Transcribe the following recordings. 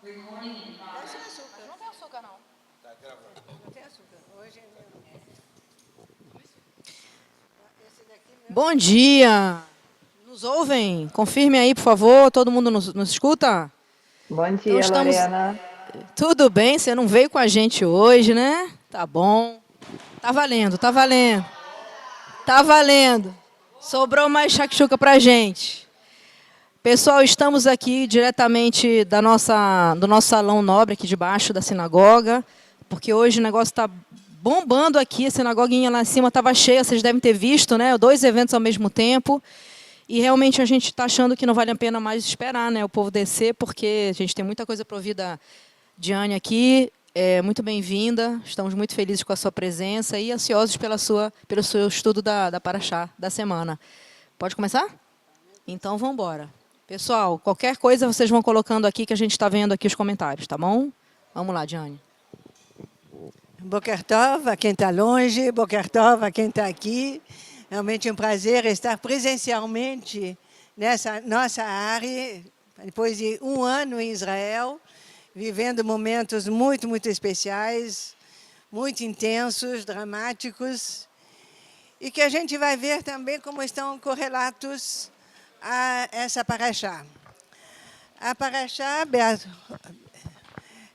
Deve ser açúcar. Mas não tem açúcar, não. Não tem açúcar. Hoje é esse daqui meu. Bom dia! Nos ouvem? Confirme aí, por favor. Todo mundo nos escuta? Bom Então dia, estamos. Lorena. Tudo bem? Você não veio com a gente hoje, né? Tá bom. Tá valendo, tá valendo. Tá valendo. Sobrou mais shakshuka pra gente. Pessoal, estamos aqui diretamente do nosso salão nobre aqui debaixo da sinagoga, porque hoje o negócio está bombando aqui, a sinagoguinha lá em cima estava cheia, vocês devem ter visto, né? 2 eventos ao mesmo tempo. E realmente a gente está achando que não vale a pena mais esperar, né, o povo descer, porque a gente tem muita coisa para ouvir da Diane aqui. Muito bem-vinda, estamos muito felizes com a sua presença e ansiosos pelo seu estudo da Paraxá da semana. Pode começar? Então, vamos embora. Pessoal, qualquer coisa vocês vão colocando aqui, que a gente está vendo aqui os comentários, tá bom? Vamos lá, Diane. Boker Tov, a quem está longe, Boker Tov, a quem está aqui. Realmente um prazer estar presencialmente nessa nossa área, depois de um ano em Israel, vivendo momentos muito, muito especiais, muito intensos, dramáticos, e que a gente vai ver também como estão correlatos a essa paraxá. A paraxá,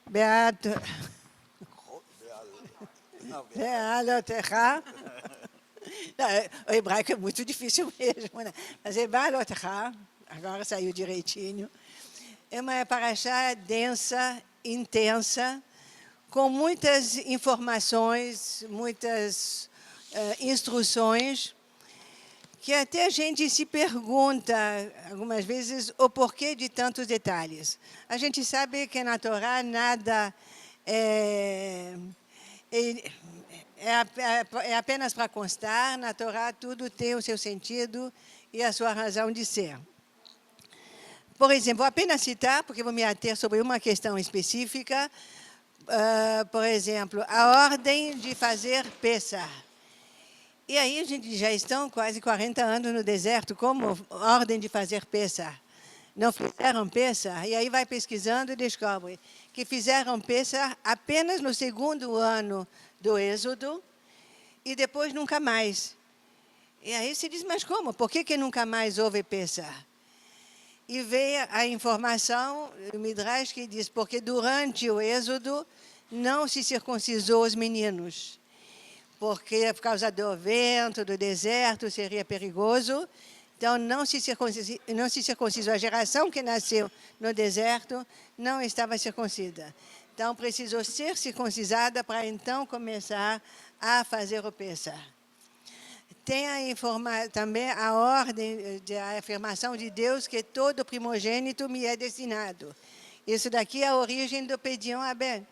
Be'alotecha. O hebraico é muito difícil mesmo, né? Mas é Be'alotecha, agora saiu direitinho. É uma paraxá densa, intensa, com muitas informações, muitas instruções, que até a gente se pergunta, algumas vezes, o porquê de tantos detalhes. A gente sabe que na Torá nada é apenas para constar, na Torá tudo tem o seu sentido e a sua razão de ser. Por exemplo, vou apenas citar, porque vou me ater sobre uma questão específica, por exemplo, a ordem de fazer Pessah. E aí a gente já estão quase 40 anos no deserto, como ordem de fazer Pessah? Não fizeram Pessah? E aí vai pesquisando e descobre que fizeram Pessah apenas no 2º ano do Êxodo e depois nunca mais. E aí se diz, mas como? Por que nunca mais houve Pessah? E veio a informação do Midrash que diz, porque durante o Êxodo não se circuncisou os meninos, porque por causa do vento, do deserto, seria perigoso. Então, não se circuncisou. A geração que nasceu no deserto não estava circuncida. Então, precisou ser circuncisada para então começar a fazer o Pessah. Tem também a ordem, a afirmação de Deus que todo primogênito me é destinado. Isso daqui é a origem do Pedion Abel.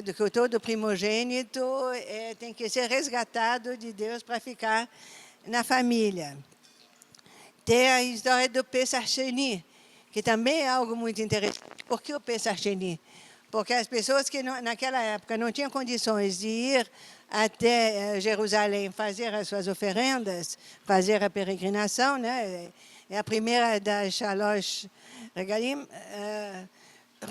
Do que todo primogênito tem que ser resgatado de Deus para ficar na família. Tem a história do Pesach Sheni, que também é algo muito interessante. Por que o Pesach Sheni? Porque as pessoas que naquela época não tinham condições de ir até Jerusalém fazer as suas oferendas, fazer a peregrinação, né? É a primeira da Shalosh Regalim,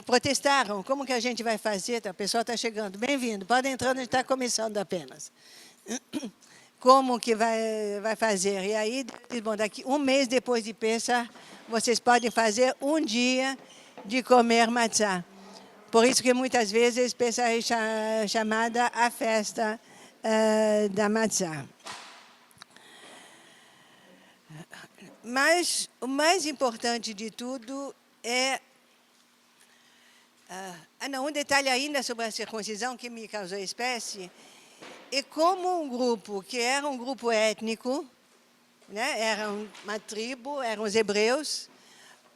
protestaram. Como que a gente vai fazer? O pessoal está chegando. Bem-vindo, pode entrar, a gente está começando apenas. Como que vai fazer? E aí, bom, daqui um mês depois de Pessah, vocês podem fazer um dia de comer matzá. Por isso que muitas vezes Pessah é chamada a festa da matzá. Mas o mais importante de tudo é... um detalhe ainda sobre a circuncisão que me causou espécie. E como um grupo que era um grupo étnico, né, era uma tribo, eram os hebreus,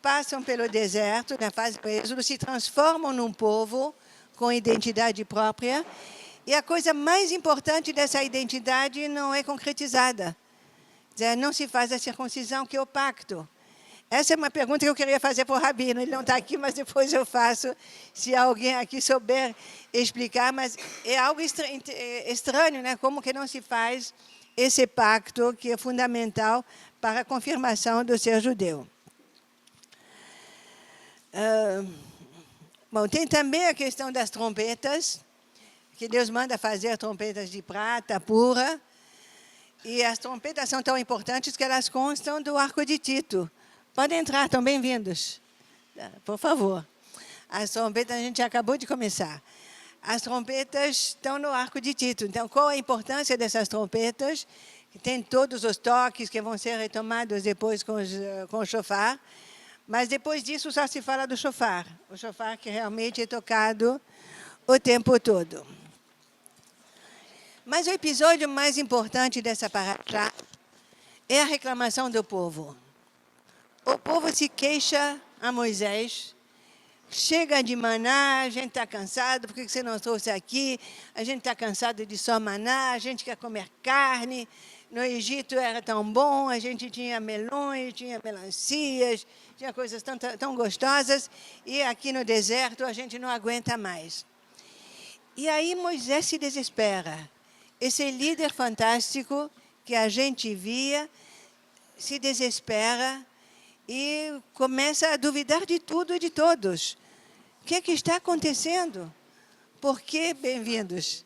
passam pelo deserto, na fase do êxodo, se transformam num povo com identidade própria, e a coisa mais importante dessa identidade não é concretizada. Não se faz a circuncisão, que é o pacto. Essa é uma pergunta que eu queria fazer para o Rabino. Ele não está aqui, mas depois eu faço, se alguém aqui souber explicar. Mas é algo estranho, né? Como que não se faz esse pacto que é fundamental para a confirmação do ser judeu. Bom, tem também a questão das trompetas, que Deus manda fazer trompetas de prata pura. E as trompetas são tão importantes que elas constam do arco de Tito. Podem entrar, estão bem-vindos. Por favor. As trompetas, a gente acabou de começar. As trompetas estão no arco de Tito. Então, qual a importância dessas trompetas? Tem todos os toques que vão ser retomados depois com o shofar. Mas depois disso só se fala do shofar. O shofar que realmente é tocado o tempo todo. Mas o episódio mais importante dessa parashá é a reclamação do povo. O povo se queixa a Moisés. Chega de maná, a gente está cansado, por que você não trouxe aqui? A gente está cansado de só maná, a gente quer comer carne. No Egito era tão bom, a gente tinha melões, tinha melancias, tinha coisas tão gostosas, e aqui no deserto a gente não aguenta mais. E aí Moisés se desespera. Esse líder fantástico que a gente via se desespera e começa a duvidar de tudo e de todos. O que é que está acontecendo? Por que, bem-vindos?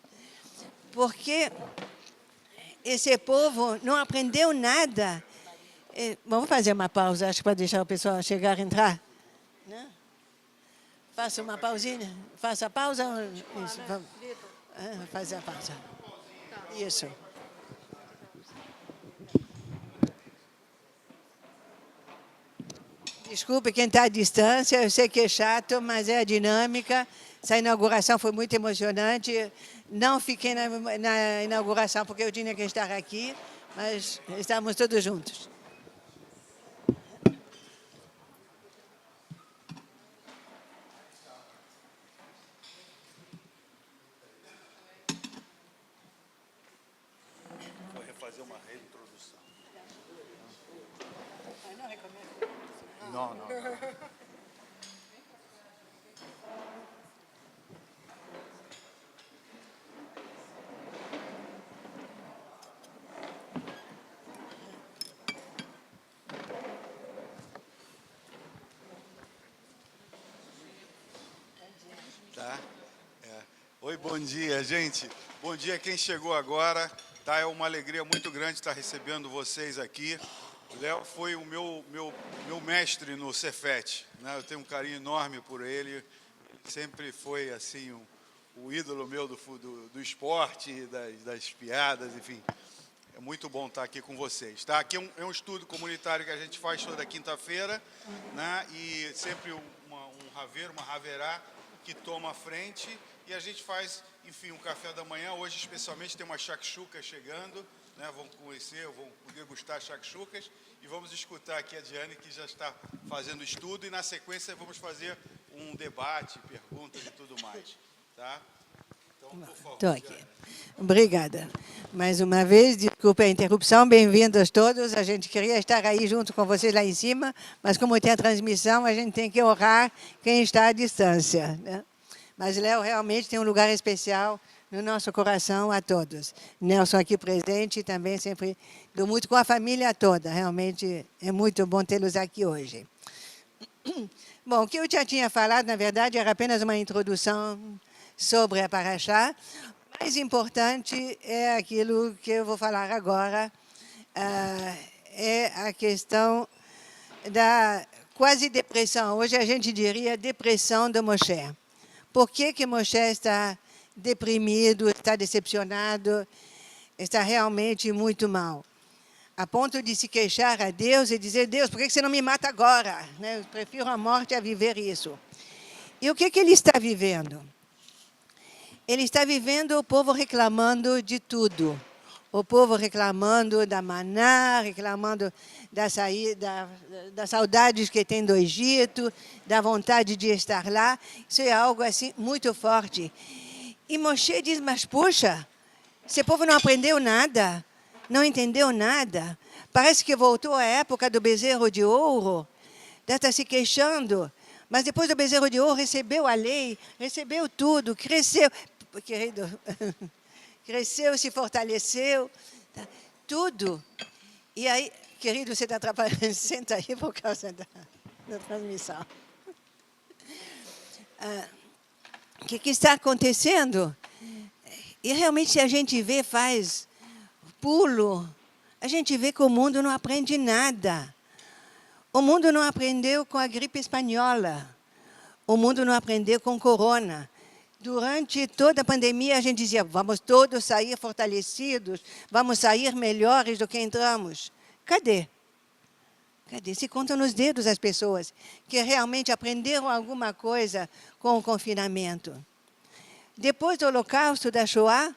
Porque esse povo não aprendeu nada. Vamos fazer uma pausa, acho que para deixar o pessoal chegar e entrar. Né? Faça uma pausinha. Faça a pausa. Isso, vamos. Fazer a pausa. Isso. Desculpe quem está à distância, eu sei que é chato, mas é a dinâmica. Essa inauguração foi muito emocionante. Não fiquei na inauguração porque eu tinha que estar aqui, mas estamos todos juntos. Vou refazer uma reintrodução. Não, não. Tá? Oi, bom dia, gente. Bom dia quem chegou agora. Tá? É uma alegria muito grande estar recebendo vocês aqui. O Léo foi o meu mestre no Cefet, né? Eu tenho um carinho enorme por ele. Ele sempre foi assim o ídolo meu do esporte, das piadas, enfim. É muito bom estar aqui com vocês. Tá? Aqui é um estudo comunitário que a gente faz toda quinta-feira, né? E sempre um raveiro, uma haverá que toma a frente e a gente faz, enfim, um café da manhã. Hoje, especialmente, tem uma shakshuka chegando, né? Vão conhecer, vão degustar shakshukas e vamos escutar aqui a Diane, que já está fazendo o estudo, e na sequência vamos fazer um debate, perguntas e tudo mais. Tá? Então, por favor. Estou aqui. Obrigada. Mais uma vez, desculpe a interrupção, bem-vindos todos. A gente queria estar aí junto com vocês lá em cima, mas como tem a transmissão, a gente tem que honrar quem está à distância. Né? Mas Léo realmente tem um lugar especial no nosso coração a todos. Nelson aqui presente também, sempre dou muito com a família toda. Realmente é muito bom tê-los aqui hoje. Bom, o que eu já tinha falado, na verdade, era apenas uma introdução sobre a Parashá. O mais importante é aquilo que eu vou falar agora, é a questão da quase depressão. Hoje a gente diria depressão de Moshe. Por que Moshe está deprimido, está decepcionado, está realmente muito mal? A ponto de se queixar a Deus e dizer: Deus, por que você não me mata agora? Eu prefiro a morte a viver isso. E o que ele está vivendo? Ele está vivendo o povo reclamando de tudo. O povo reclamando da maná, reclamando das saudades que tem do Egito, da vontade de estar lá. Isso é algo assim muito forte. E Moshe diz: mas puxa, esse povo não aprendeu nada, não entendeu nada. Parece que voltou à época do bezerro de ouro. Está se queixando. Mas depois do bezerro de ouro recebeu a lei, recebeu tudo, cresceu. Querido, cresceu, se fortaleceu, tá, tudo. E aí, querido, você está atrapalhando, senta aí por causa da transmissão. o que está acontecendo? E realmente, se a gente vê, faz pulo, a gente vê que o mundo não aprende nada. O mundo não aprendeu com a gripe espanhola. O mundo não aprendeu com corona. Durante toda a pandemia, a gente dizia, vamos todos sair fortalecidos, vamos sair melhores do que entramos. Cadê? Cadê? Se contam nos dedos as pessoas que realmente aprenderam alguma coisa com o confinamento. Depois do Holocausto, da Shoah,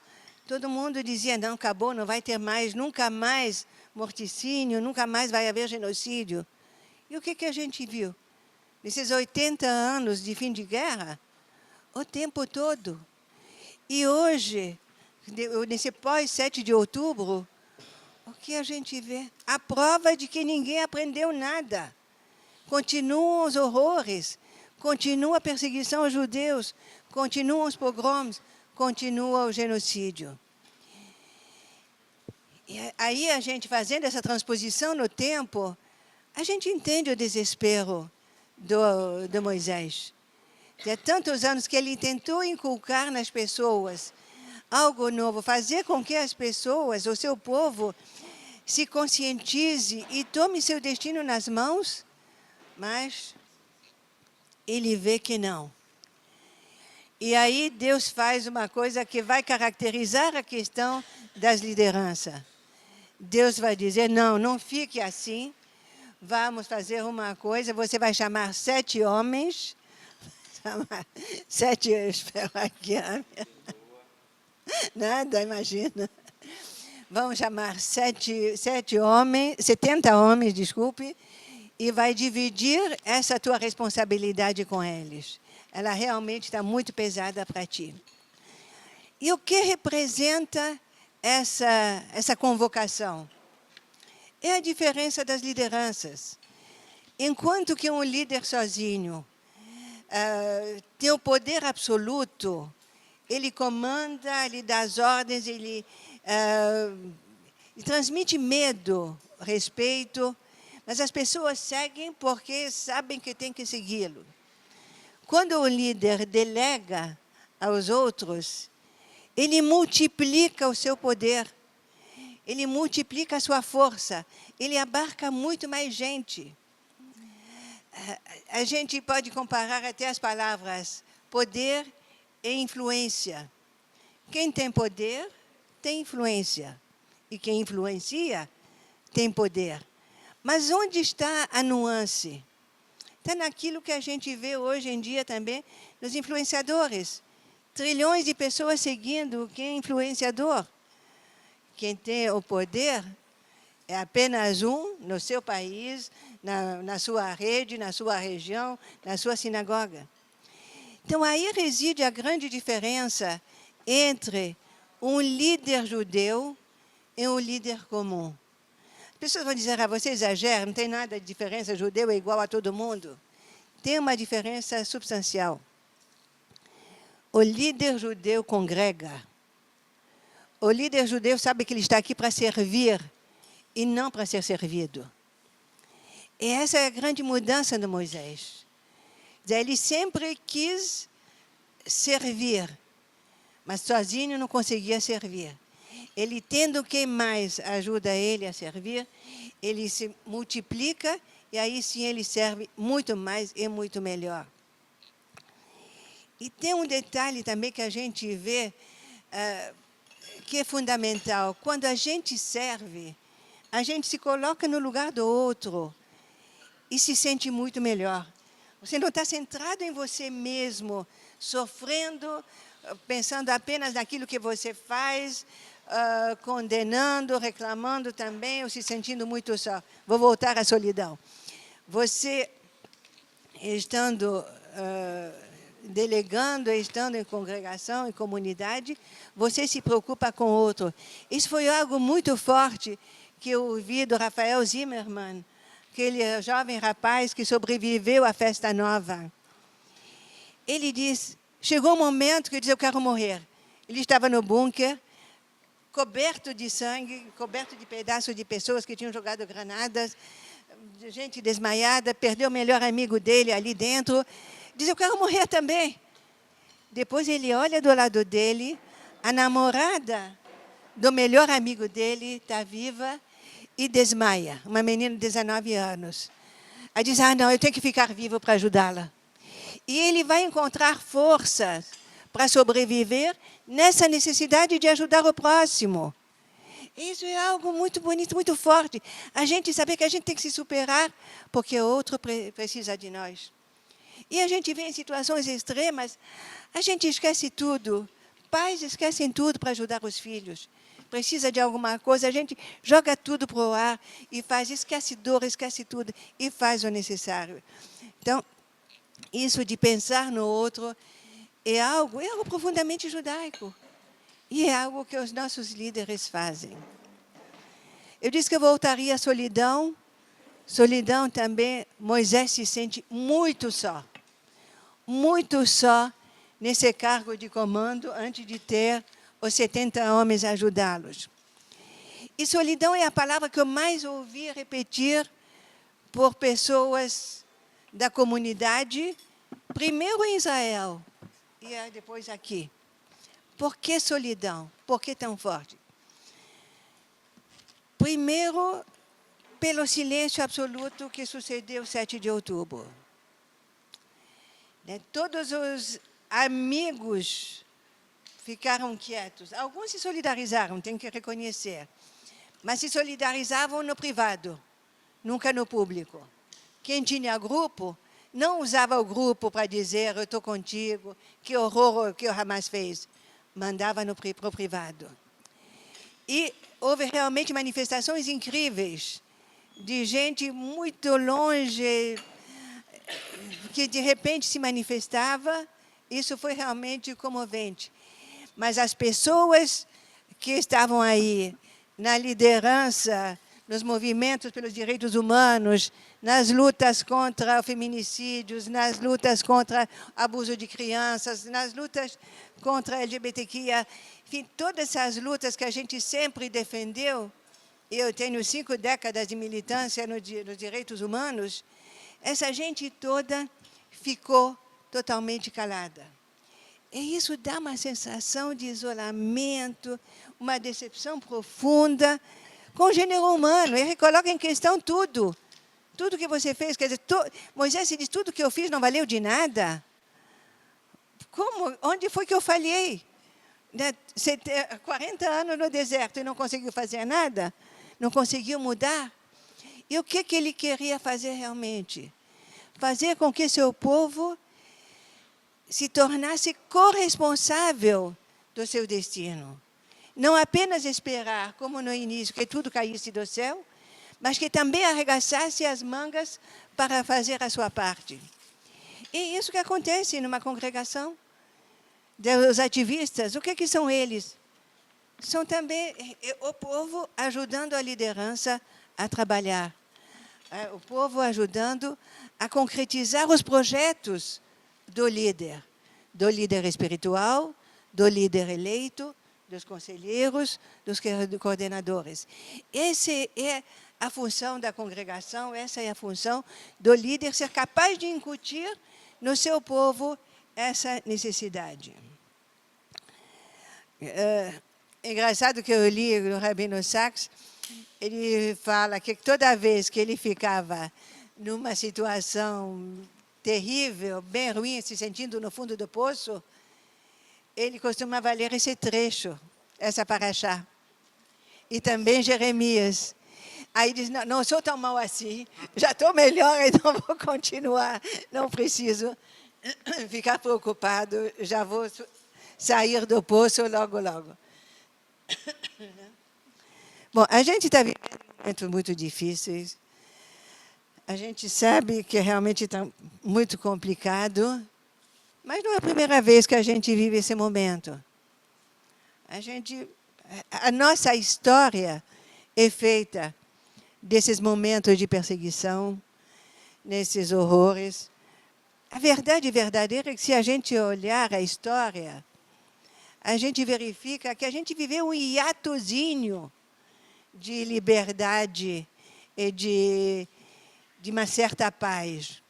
todo mundo dizia, não, acabou, não vai ter mais, nunca mais morticínio, nunca mais vai haver genocídio. E o que a gente viu? Nesses 80 anos de fim de guerra, o tempo todo. E hoje, nesse pós-7 de outubro, o que a gente vê? A prova de que ninguém aprendeu nada. Continuam os horrores, continua a perseguição aos judeus, continuam os pogroms, continua o genocídio. E aí a gente, fazendo essa transposição no tempo, a gente entende o desespero do Moisés. Há tantos anos que ele tentou inculcar nas pessoas algo novo, fazer com que as pessoas, o seu povo, se conscientize e tome seu destino nas mãos, mas ele vê que não. E aí Deus faz uma coisa que vai caracterizar a questão das lideranças. Deus vai dizer, não, não fique assim, vamos fazer uma coisa, você vai chamar 7 homens, 7, espero aqui, nada, imagina. Vamos chamar 70 homens, desculpe, e vai dividir essa tua responsabilidade com eles. Ela realmente está muito pesada para ti. E o que representa essa convocação? É a diferença das lideranças. Enquanto que um líder sozinho tem o poder absoluto, ele comanda, ele dá as ordens, ele transmite medo, respeito, mas as pessoas seguem porque sabem que tem que segui-lo. Quando o líder delega aos outros, ele multiplica o seu poder, ele multiplica a sua força, ele abarca muito mais gente. A gente pode comparar até as palavras poder e influência. Quem tem poder, tem influência. E quem influencia, tem poder. Mas onde está a nuance? Está naquilo que a gente vê hoje em dia também nos influenciadores. Trilhões de pessoas seguindo quem é influenciador. Quem tem o poder é apenas um no seu país, na sua rede, na sua região, na sua sinagoga. Então, aí reside a grande diferença entre um líder judeu e um líder comum. As pessoas vão dizer, você exagera, não tem nada de diferença, judeu é igual a todo mundo. Tem uma diferença substancial. O líder judeu congrega. O líder judeu sabe que ele está aqui para servir e não para ser servido. E essa é a grande mudança do Moisés. Ele sempre quis servir, mas sozinho não conseguia servir. Ele, tendo quem mais ajuda ele a servir, ele se multiplica e aí sim ele serve muito mais e muito melhor. E tem um detalhe também que a gente vê que é fundamental. Quando a gente serve, a gente se coloca no lugar do outro e se sente muito melhor. Você não está centrado em você mesmo, sofrendo, pensando apenas naquilo que você faz, condenando, reclamando também, ou se sentindo muito só. Vou voltar à solidão. Você, estando delegando, estando em congregação, em comunidade, você se preocupa com o outro. Isso foi algo muito forte que eu ouvi do Rafael Zimmermann, aquele jovem rapaz que sobreviveu à Festa Nova. Ele diz, chegou um momento que ele disse, eu quero morrer. Ele estava no bunker, coberto de sangue, coberto de pedaços de pessoas que tinham jogado granadas, gente desmaiada, perdeu o melhor amigo dele ali dentro. Diz, eu quero morrer também. Depois ele olha do lado dele, a namorada do melhor amigo dele está viva e desmaia. Uma menina de 19 anos. Aí diz, não, eu tenho que ficar vivo para ajudá-la. E ele vai encontrar forças para sobreviver nessa necessidade de ajudar o próximo. Isso é algo muito bonito, muito forte. A gente saber que a gente tem que se superar porque o outro precisa de nós. E a gente vê em situações extremas, a gente esquece tudo. Pais esquecem tudo para ajudar os filhos. Precisa de alguma coisa, a gente joga tudo para o ar e faz, esquece dor, esquece tudo e faz o necessário. Então, isso de pensar no outro é algo profundamente judaico. E é algo que os nossos líderes fazem. Eu disse que eu voltaria à solidão. Solidão também, Moisés se sente muito só nesse cargo de comando, antes de ter os 70 homens a ajudá-los. E solidão é a palavra que eu mais ouvi repetir por pessoas da comunidade, primeiro em Israel e depois aqui. Por que solidão? Por que tão forte? Primeiro, pelo silêncio absoluto que sucedeu 7 de outubro. Todos os amigos ficaram quietos. Alguns se solidarizaram, tenho que reconhecer. Mas se solidarizavam no privado, nunca no público. Quem tinha grupo, não usava o grupo para dizer, eu estou contigo, que horror que o Hamas fez. Mandava para o privado. E houve realmente manifestações incríveis de gente muito longe, que de repente se manifestava. Isso foi realmente comovente. Mas as pessoas que estavam aí, na liderança, nos movimentos pelos direitos humanos, nas lutas contra feminicídios, nas lutas contra abuso de crianças, nas lutas contra a LGBTQIA, enfim, todas essas lutas que a gente sempre defendeu. Eu tenho 5 décadas de militância nos direitos humanos. Essa gente toda ficou totalmente calada. E isso dá uma sensação de isolamento, uma decepção profunda com o gênero humano. Ele coloca em questão tudo. Tudo que você fez. Quer dizer, Moisés diz, tudo que eu fiz não valeu de nada? Como? Onde foi que eu falhei? 40 anos no deserto e não conseguiu fazer nada? Não conseguiu mudar? E o que ele queria fazer realmente? Fazer com que seu povo se tornasse corresponsável do seu destino. Não apenas esperar, como no início, que tudo caísse do céu, mas que também arregaçasse as mangas para fazer a sua parte. E isso que acontece numa congregação. Os ativistas, o que são eles? São também o povo ajudando a liderança a trabalhar. O povo ajudando a concretizar os projetos do líder espiritual, do líder eleito, dos conselheiros, dos coordenadores. Essa é a função da congregação, essa é a função do líder, ser capaz de incutir no seu povo essa necessidade. É engraçado que eu li no Rabino Sachs, ele fala que toda vez que ele ficava numa situação terrível, bem ruim, se sentindo no fundo do poço, ele costumava ler esse trecho, essa paraxá. E também Jeremias. Aí diz, não sou tão mal assim, já estou melhor, então vou continuar, não preciso ficar preocupado, já vou sair do poço logo, logo. Bom, a gente está vivendo momentos muito difíceis. A gente sabe que realmente está muito complicado, mas não é a primeira vez que a gente vive esse momento. A nossa história é feita desses momentos de perseguição, nesses horrores. A verdade verdadeira é que, se a gente olhar a história, a gente verifica que a gente viveu um hiatozinho de liberdade e de uma certa paz.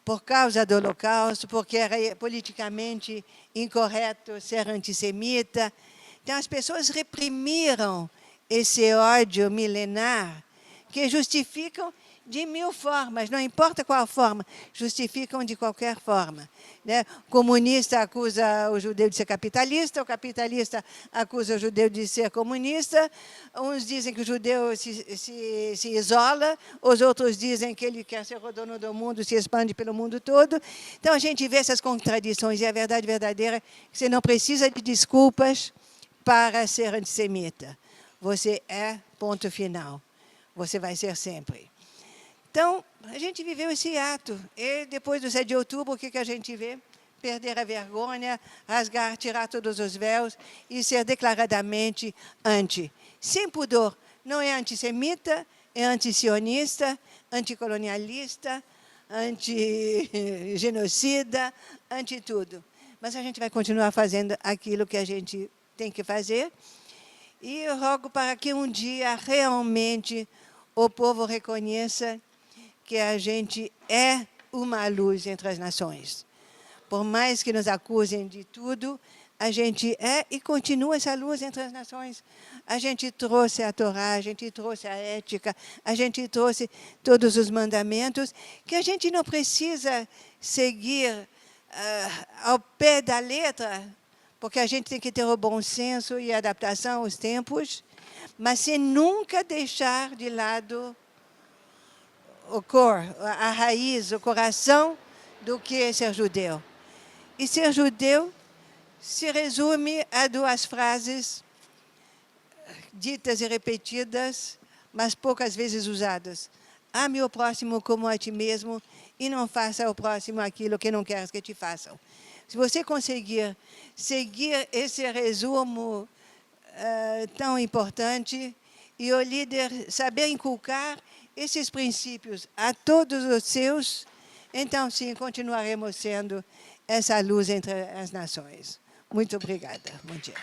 por causa do Holocausto, porque era politicamente incorreto ser antissemita. Então, as pessoas reprimiram esse ódio milenar que justificam de mil formas, não importa qual forma, justificam de qualquer forma. Né? O comunista acusa o judeu de ser capitalista, o capitalista acusa o judeu de ser comunista, uns dizem que o judeu se isola, os outros dizem que ele quer ser o dono do mundo, se expande pelo mundo todo. Então, a gente vê essas contradições, e a verdade verdadeira é que você não precisa de desculpas para ser antissemita. Você é ponto final. Você vai ser sempre. Então, a gente viveu esse ato. E depois do 7 de outubro, o que a gente vê? Perder a vergonha, rasgar, tirar todos os véus e ser declaradamente anti. Sem pudor. Não é antissemita, é antisionista, anticolonialista, anti-genocida, anti-tudo. Mas a gente vai continuar fazendo aquilo que a gente tem que fazer. E eu rogo para que um dia realmente o povo reconheça que a gente é uma luz entre as nações. Por mais que nos acusem de tudo, a gente é e continua essa luz entre as nações. A gente trouxe a Torá, a gente trouxe a ética, a gente trouxe todos os mandamentos, que a gente não precisa seguir ao pé da letra, porque a gente tem que ter o bom senso e a adaptação aos tempos, mas sem nunca deixar de lado o core, a raiz, o coração do que é ser judeu. E ser judeu se resume a duas frases ditas e repetidas, mas poucas vezes usadas. Ame o próximo como a ti mesmo e não faça ao próximo aquilo que não queres que te façam. Se você conseguir seguir esse resumo tão importante e o líder saber inculcar esses princípios a todos os seus, então, sim, continuaremos sendo essa luz entre as nações. Muito obrigada. Bom dia.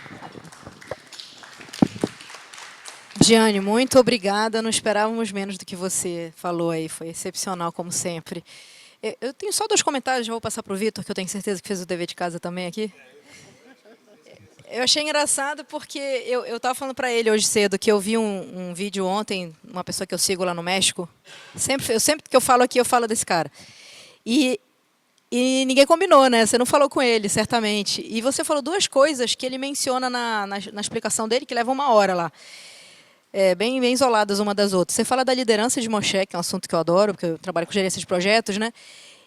Diane, muito obrigada. Não esperávamos menos do que você falou aí. Foi excepcional, como sempre. Eu tenho só 2 comentários, já vou passar para o Vitor, que eu tenho certeza que fez o dever de casa também aqui. Eu achei engraçado porque eu estava falando para ele hoje cedo que eu vi um vídeo ontem, uma pessoa que eu sigo lá no México. Sempre que eu falo aqui, eu falo desse cara. E ninguém combinou, né? Você não falou com ele, certamente. E você falou 2 coisas que ele menciona na explicação dele, que levam 1 hora lá. Bem isoladas uma das outras. Você fala da liderança de Moshe, que é um assunto que eu adoro, porque eu trabalho com gerência de projetos, né?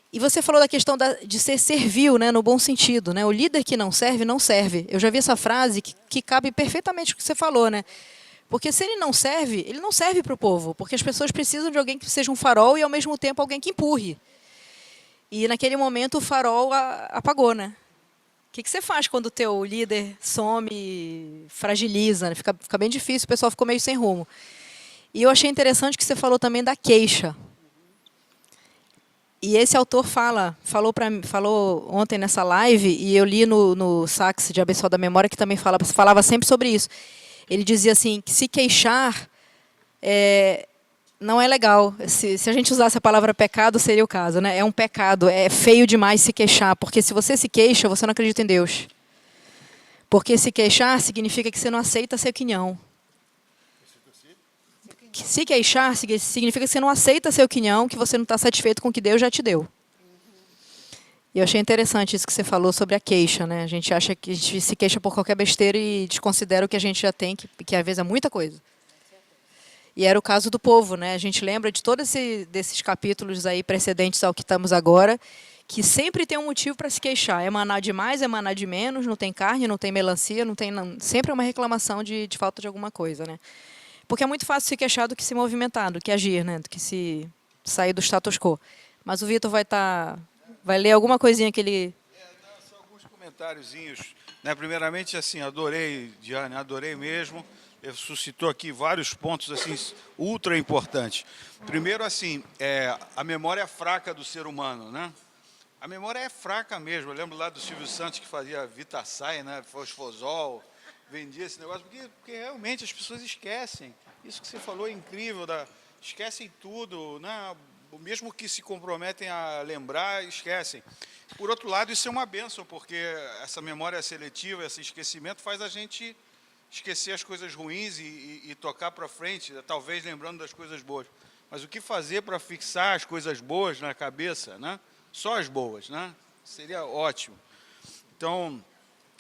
E você falou da questão de ser servil, né, no bom sentido, né? O líder que não serve, não serve. Eu já vi essa frase que cabe perfeitamente o que você falou, né? Porque se ele não serve para o povo, porque as pessoas precisam de alguém que seja um farol e, ao mesmo tempo, alguém que empurre. E, naquele momento, o farol apagou, né? O que você faz quando o teu líder some, fragiliza, né? Fica bem difícil, o pessoal ficou meio sem rumo. E eu achei interessante que você falou também da queixa. E esse autor falou ontem nessa live, e eu li no Sax de Abençoada da Memória, que também falava sempre sobre isso. Ele dizia assim, que se queixar não é legal. Se a gente usasse a palavra pecado, seria o caso, né? É um pecado, é feio demais se queixar, porque se você se queixa, você não acredita em Deus. Porque se queixar significa que você não aceita a sua opinião. Se queixar significa que você não aceita a sua opinião, que você não está satisfeito com o que Deus já te deu. E eu achei interessante isso que você falou sobre a queixa, né? A gente acha que a gente se queixa por qualquer besteira e desconsidera o que a gente já tem, que às vezes é muita coisa. E era o caso do povo, né? A gente lembra de todos desses capítulos aí precedentes ao que estamos agora, que sempre tem um motivo para se queixar. É maná de mais, é maná de menos, não tem carne, não tem melancia, sempre é uma reclamação de falta de alguma coisa, né? Porque é muito fácil se queixar do que se movimentar, do que agir, né? Do que se sair do status quo. Mas o Vitor vai ler alguma coisinha que ele... Só alguns comentáriozinhos. Né? Primeiramente, assim, adorei, Diane, adorei mesmo. Ele suscitou aqui vários pontos assim, ultra importantes. Primeiro, assim, a memória fraca do ser humano, né? A memória é fraca mesmo. Eu lembro lá do Silvio Santos, que fazia Vitaçai, né? Fosfosol, vendia esse negócio, porque realmente as pessoas esquecem. Isso que você falou é incrível, esquecem tudo, né? mesmo que se comprometem a lembrar, esquecem. Por outro lado, isso é uma bênção, porque essa memória seletiva, esse esquecimento faz a gente esquecer as coisas ruins e tocar para frente, talvez lembrando das coisas boas. Mas o que fazer para fixar as coisas boas na cabeça, né? Só as boas, né? Seria ótimo. Então,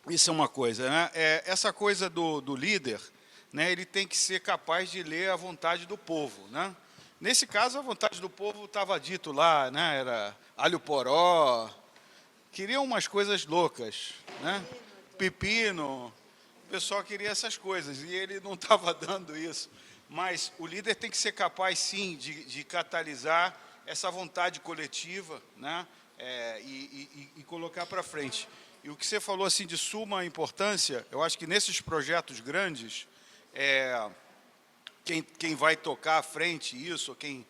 isso é uma coisa, né? Essa coisa do líder, né? Ele tem que ser capaz de ler a vontade do povo, né? Nesse caso, a vontade do povo estava dito lá, né? Era alho poró, queriam umas coisas loucas, né? Pepino, o pessoal queria essas coisas e ele não estava dando isso. Mas o líder tem que ser capaz, sim, de catalisar essa vontade coletiva, né? E colocar para frente. E o que você falou assim de suma importância, eu acho que nesses projetos grandes, quem vai tocar à frente isso, quem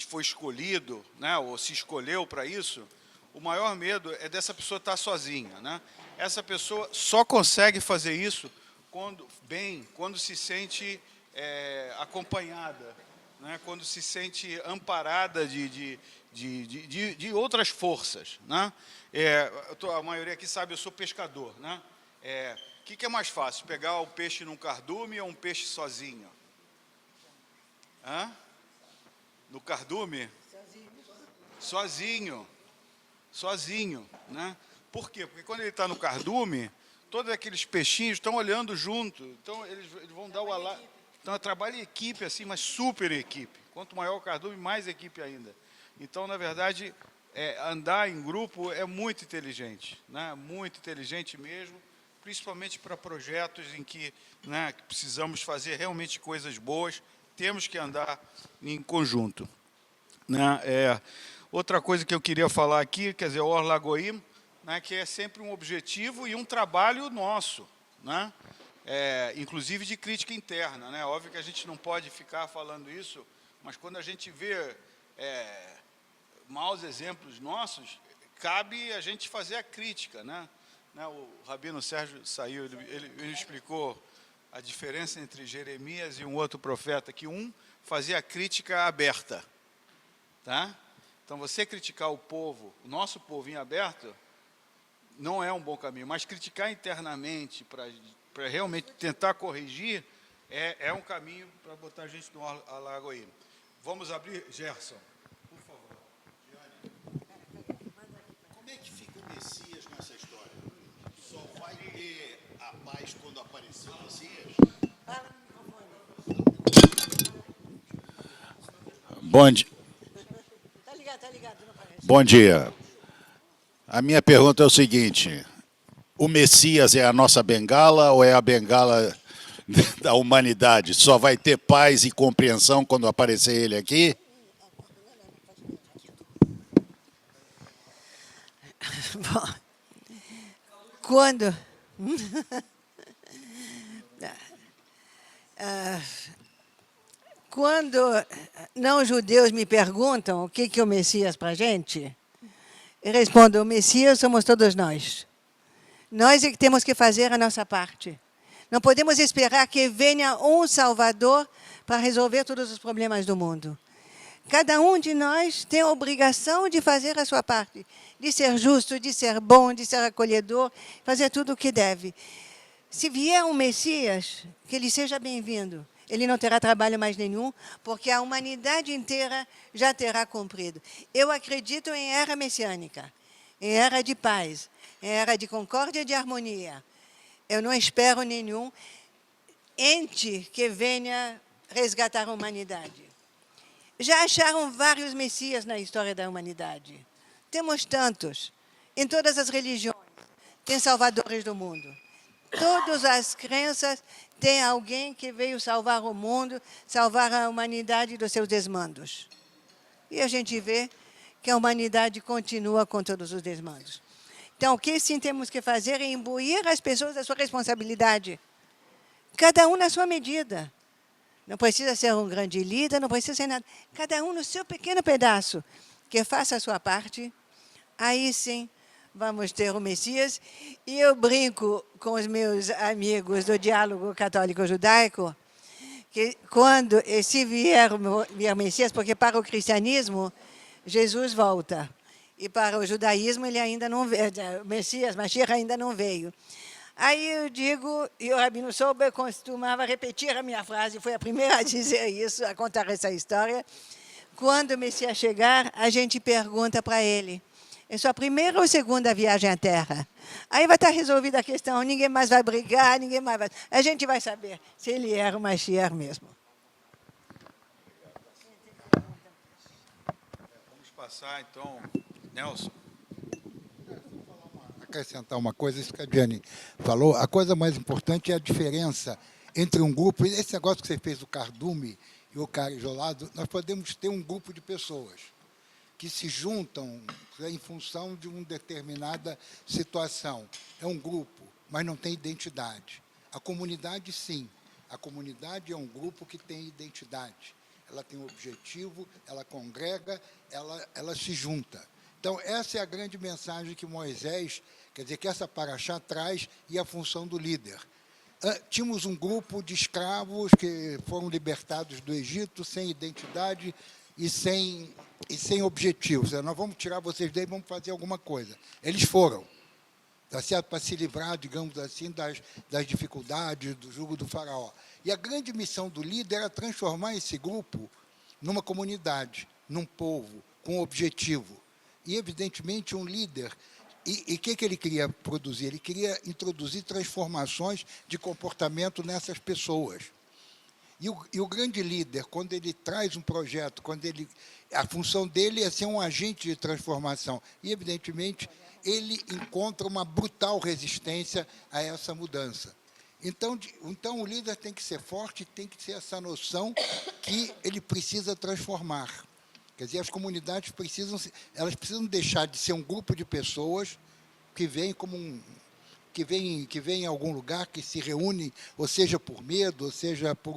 foi escolhido, né, ou se escolheu para isso, o maior medo é dessa pessoa estar sozinha, né? Essa pessoa só consegue fazer isso quando se sente acompanhada, né? Quando se sente amparada de outras forças, né? A maioria aqui sabe, eu sou pescador, né? O que é mais fácil, pegar o peixe num cardume ou um peixe sozinho? Hã? No cardume? Sozinho, né? Por quê? Porque quando ele está no cardume, todos aqueles peixinhos estão olhando junto, então eles vão dar o alarme. Então, trabalho em equipe, assim, mas super equipe. Quanto maior o cardume, mais equipe ainda. Então, na verdade, andar em grupo é muito inteligente, né? Muito inteligente mesmo, principalmente para projetos em que, né, precisamos fazer realmente coisas boas, temos que andar em conjunto, né? Outra coisa que eu queria falar aqui, quer dizer, o Orlagoim, né, que é sempre um objetivo e um trabalho nosso, né? Inclusive de crítica interna, né? Óbvio que a gente não pode ficar falando isso, mas quando a gente vê maus exemplos nossos, cabe a gente fazer a crítica, né? O Rabino Sérgio saiu, ele explicou a diferença entre Jeremias e um outro profeta, que um fazia a crítica aberta, tá? Então, você criticar o povo, o nosso povo em aberto, não é um bom caminho, mas criticar internamente, para realmente tentar corrigir, é um caminho para botar a gente no Alagoí. Vamos abrir, Gerson, por favor. Como é que fica o Messias nessa história? Só vai ter a paz quando aparecer o Messias? Bom dia. Tá ligado, não parece. Bom dia. A minha pergunta é o seguinte: o Messias é a nossa bengala ou é a bengala da humanidade? Só vai ter paz e compreensão quando aparecer ele aqui? Bom, quando... Quando não-judeus me perguntam o que é o Messias para a gente, eu respondo, o Messias somos todos nós. Nós é que temos que fazer a nossa parte. Não podemos esperar que venha um Salvador para resolver todos os problemas do mundo. Cada um de nós tem a obrigação de fazer a sua parte, de ser justo, de ser bom, de ser acolhedor, fazer tudo o que deve. Se vier um Messias, que ele seja bem-vindo. Ele não terá trabalho mais nenhum, porque a humanidade inteira já terá cumprido. Eu acredito em era messiânica, em era de paz, em era de concórdia e de harmonia. Eu não espero nenhum ente que venha resgatar a humanidade. Já acharam vários messias na história da humanidade. Temos tantos, em todas as religiões. Tem salvadores do mundo. Todas as crenças têm alguém que veio salvar o mundo, salvar a humanidade dos seus desmandos. E a gente vê que a humanidade continua com todos os desmandos. Então, o que sim temos que fazer é imbuir as pessoas da sua responsabilidade. Cada um na sua medida. Não precisa ser um grande líder, não precisa ser nada. Cada um no seu pequeno pedaço, que faça a sua parte. Aí sim, vamos ter o Messias. E eu brinco com os meus amigos do diálogo católico-judaico que quando, se vier o Messias, porque para o cristianismo, Jesus volta. E para o judaísmo, ele ainda não veio, o Messias, Mashiach ainda não veio. Aí eu digo, e o Rabino Sober costumava repetir a minha frase, foi a primeira a dizer isso, a contar essa história. Quando o Messias chegar, a gente pergunta para ele, é sua primeira ou segunda viagem à Terra? Aí vai estar resolvida a questão, ninguém mais vai brigar, ninguém mais vai... A gente vai saber se ele era o Mashiach mesmo. Vamos passar, então, Nelson. Acrescentar uma coisa, isso que a Diane falou, a coisa mais importante é a diferença entre um grupo, esse negócio que você fez do cardume e o cara isolado, nós podemos ter um grupo de pessoas que se juntam em função de uma determinada situação. É um grupo, mas não tem identidade. A comunidade, sim. A comunidade é um grupo que tem identidade. Ela tem um objetivo, ela congrega, ela se junta. Então, essa é a grande mensagem que Moisés, quer dizer, que essa paraxá traz e a função do líder. Tínhamos um grupo de escravos que foram libertados do Egito sem identidade e sem objetivos. Nós vamos tirar vocês daí e vamos fazer alguma coisa. Eles foram, tá certo? Para se livrar, digamos assim, das dificuldades, do jugo do faraó. E a grande missão do líder era transformar esse grupo numa comunidade, num povo, com um objetivo. E, evidentemente, um líder... E o que ele queria produzir? Ele queria introduzir transformações de comportamento nessas pessoas. E o grande líder, quando ele traz um projeto, a função dele é ser um agente de transformação. E, evidentemente, ele encontra uma brutal resistência a essa mudança. Então, o líder tem que ser forte, tem que ter essa noção que ele precisa transformar. Quer dizer, as comunidades precisam deixar de ser um grupo de pessoas que vêm que vem em algum lugar, que se reúne, ou seja por medo, ou seja por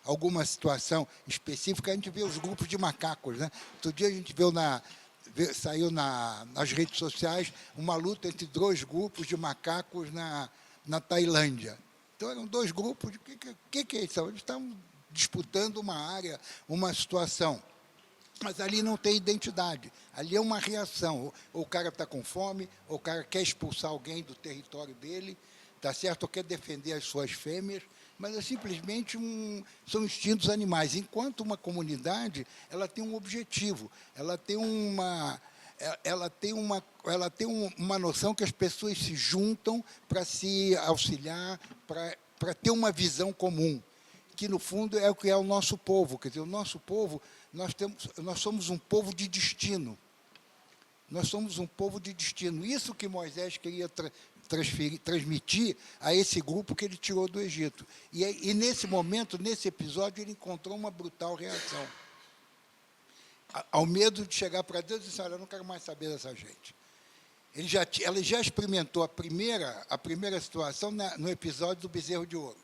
alguma situação específica. A gente vê os grupos de macacos, né? Outro dia a gente saiu nas redes sociais uma luta entre 2 grupos de macacos na Tailândia. Então, eram 2 grupos. O que é isso? Eles estavam disputando uma área, uma situação. Mas ali não tem identidade, ali é uma reação. Ou o cara está com fome, ou o cara quer expulsar alguém do território dele, tá certo? Ou quer defender as suas fêmeas, mas é simplesmente são instintos animais. Enquanto uma comunidade, ela tem um objetivo, ela tem uma noção que as pessoas se juntam para se auxiliar, para ter uma visão comum, que, no fundo, é o que é o nosso povo. Quer dizer, o nosso povo... Nós somos um povo de destino. Nós somos um povo de destino. Isso que Moisés queria transmitir a esse grupo que ele tirou do Egito. E nesse momento, nesse episódio, ele encontrou uma brutal reação. Ao medo de chegar para Deus e dizer, olha, eu não quero mais saber dessa gente. Ela já experimentou a primeira situação no episódio do bezerro de ouro.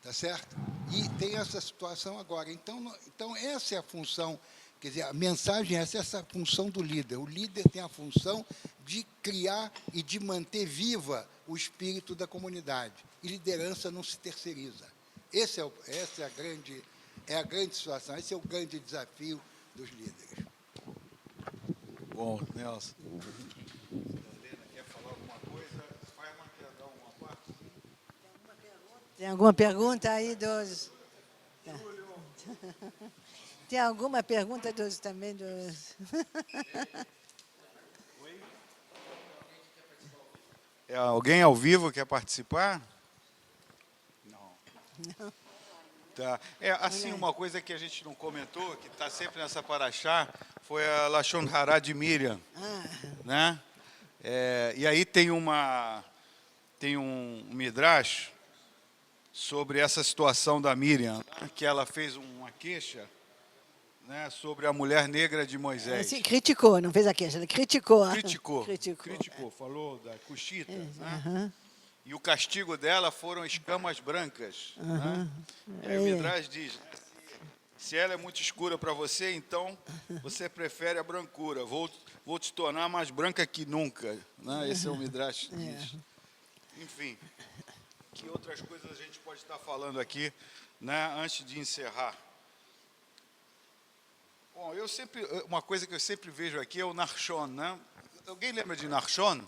Tá certo? E tem essa situação agora. Então, essa é a função, quer dizer, a mensagem é essa função do líder. O líder tem a função de criar e de manter viva o espírito da comunidade. E liderança não se terceiriza. Essa é a grande situação, esse é o grande desafio dos líderes. Bom, Nelson. Helena, quer falar alguma coisa? Fireman quer dar uma parte? Tem alguma pergunta aí dos... Tá. Tem alguma pergunta também dos... Alguém ao vivo quer participar? Não. Tá. Assim, uma coisa que a gente não comentou, que está sempre nessa paraxá, foi a Lashon Hará de Miriam. Né? E aí tem um midrash sobre essa situação da Miriam, que ela fez uma queixa, né, sobre a mulher negra de Moisés. Sim, criticou, não fez a queixa, ele criticou. Criticou, falou da Cuxita. Né? E o castigo dela foram escamas brancas. Né? Aí o midrash diz, se ela é muito escura para você, então você prefere a brancura. Vou te tornar mais branca que nunca. Né? Esse é o midrash que diz. Enfim... que outras coisas a gente pode estar falando aqui, né, antes de encerrar. Bom, uma coisa que eu sempre vejo aqui é o Nachshon, né? Alguém lembra de Nachshon?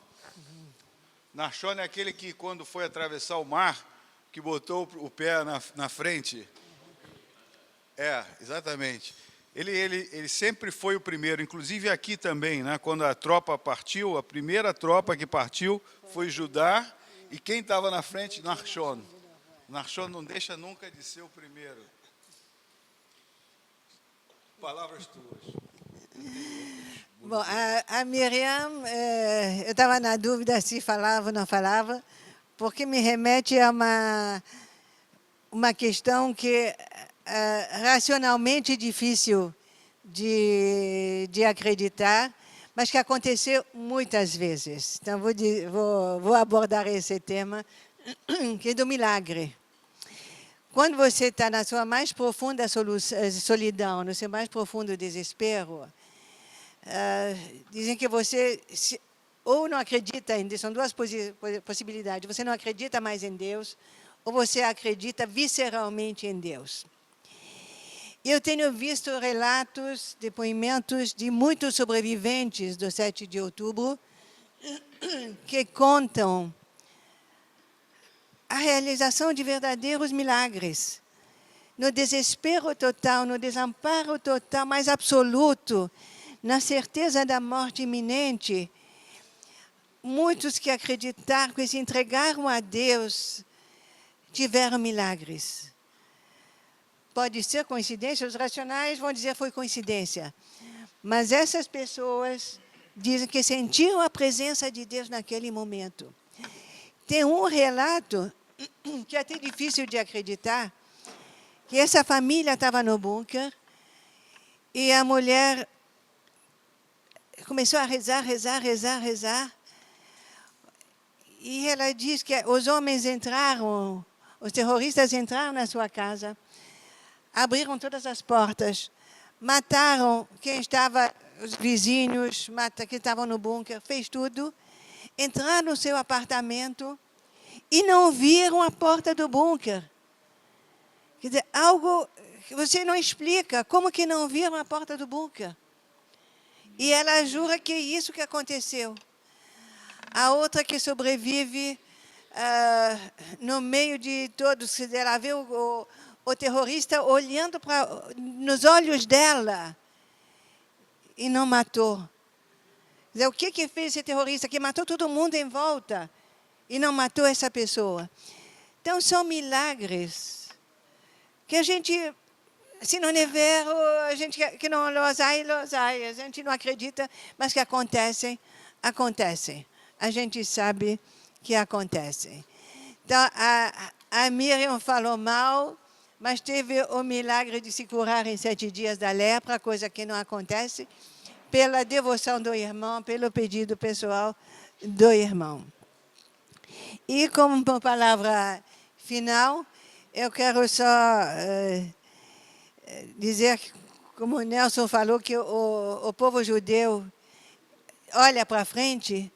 Nachshon é aquele que, quando foi atravessar o mar, que botou o pé na frente. Exatamente. Ele sempre foi o primeiro, inclusive aqui também, né? Quando a tropa partiu, a primeira tropa que partiu foi Judá, e quem estava na frente? Nachshon. Nachshon não deixa nunca de ser o primeiro. Palavras tuas. Bom, a Miriam, eu estava na dúvida se falava ou não falava, porque me remete a uma questão que é racionalmente difícil de acreditar, mas que aconteceu muitas vezes. Então, vou abordar esse tema, que é do milagre. Quando você está na sua mais profunda solidão, no seu mais profundo desespero, dizem que você ou não acredita em Deus, são duas possibilidades. Você não acredita mais em Deus, ou você acredita visceralmente em Deus. Eu tenho visto relatos, depoimentos de muitos sobreviventes do 7 de outubro que contam a realização de verdadeiros milagres. No desespero total, no desamparo total, mais absoluto, na certeza da morte iminente, muitos que acreditaram, que se entregaram a Deus, tiveram milagres. Pode ser coincidência, os racionais vão dizer que foi coincidência. Mas essas pessoas dizem que sentiram a presença de Deus naquele momento. Tem um relato que é até difícil de acreditar, que essa família estava no bunker e a mulher começou a rezar. E ela diz que os homens entraram, os terroristas entraram na sua casa, abriram todas as portas, mataram quem estava, os vizinhos, que estavam no bunker, fez tudo, entraram no seu apartamento e não viram a porta do bunker. Quer dizer, algo que você não explica, como que não viram a porta do bunker? E ela jura que é isso que aconteceu. A outra que sobrevive no meio de todos, ela vê o terrorista olhando nos olhos dela e não matou. Quer dizer, o que fez esse terrorista? Que matou todo mundo em volta e não matou essa pessoa. Então, são milagres que a gente, se não é vero, a gente que não los hay, a gente não acredita, mas que acontecem. A gente sabe que acontecem. Então, a Miriam falou mal, mas teve o milagre de se curar em 7 dias da lepra, coisa que não acontece, pela devoção do irmão, pelo pedido pessoal do irmão. E como palavra final, eu quero só dizer, como o Nelson falou, que o povo judeu olha para frente.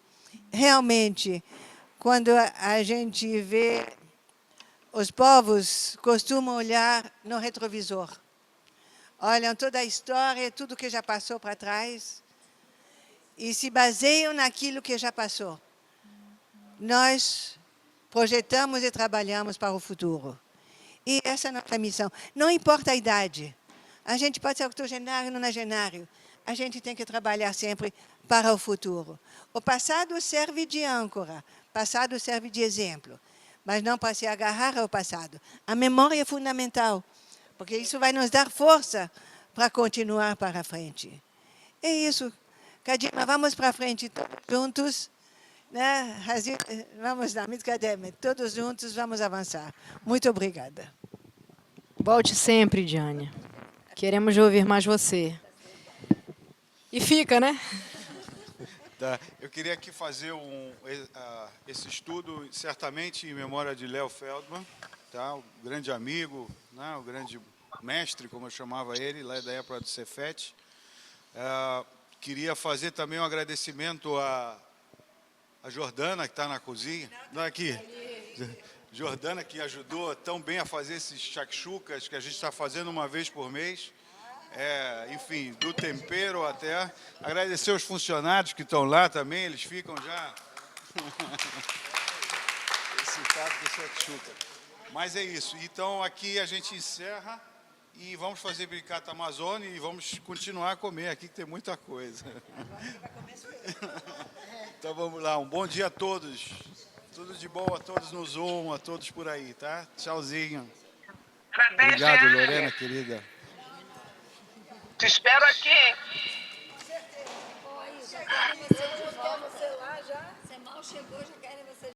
Realmente, quando a gente vê, os povos costumam olhar no retrovisor. Olham toda a história, tudo que já passou para trás, e se baseiam naquilo que já passou. Nós projetamos e trabalhamos para o futuro. E essa é a nossa missão. Não importa a idade. A gente pode ser octogenário ou nonagenário. A gente tem que trabalhar sempre para o futuro. O passado serve de âncora, o passado serve de exemplo, mas não para se agarrar ao passado. A memória é fundamental, porque isso vai nos dar força para continuar para frente. É isso. Kadima, vamos para frente todos juntos. Né? Vamos lá, todos juntos vamos avançar. Muito obrigada. Volte sempre, Diane. Queremos ouvir mais você. E fica, né? Tá. Eu queria aqui fazer esse estudo, certamente em memória de Léo Feldman, tá? O grande amigo, né? O grande mestre, como eu chamava ele, lá da época do Cefet. Queria fazer também um agradecimento a Jordana, que está na cozinha. Não, aqui. Jordana, que ajudou tão bem a fazer esses shakshukas que a gente está fazendo uma vez por mês. Enfim, do tempero até. Agradecer os funcionários que estão lá também, eles ficam já excitados com shakshuka. Mas é isso. Então, aqui a gente encerra e vamos fazer Bricata Amazônia e vamos continuar a comer aqui, que tem muita coisa. Então, vamos lá. Um bom dia a todos. Tudo de bom a todos no Zoom, a todos por aí, tá? Tchauzinho. Obrigado, Lorena, querida. Te espero aqui. Você mal chegou, já querem você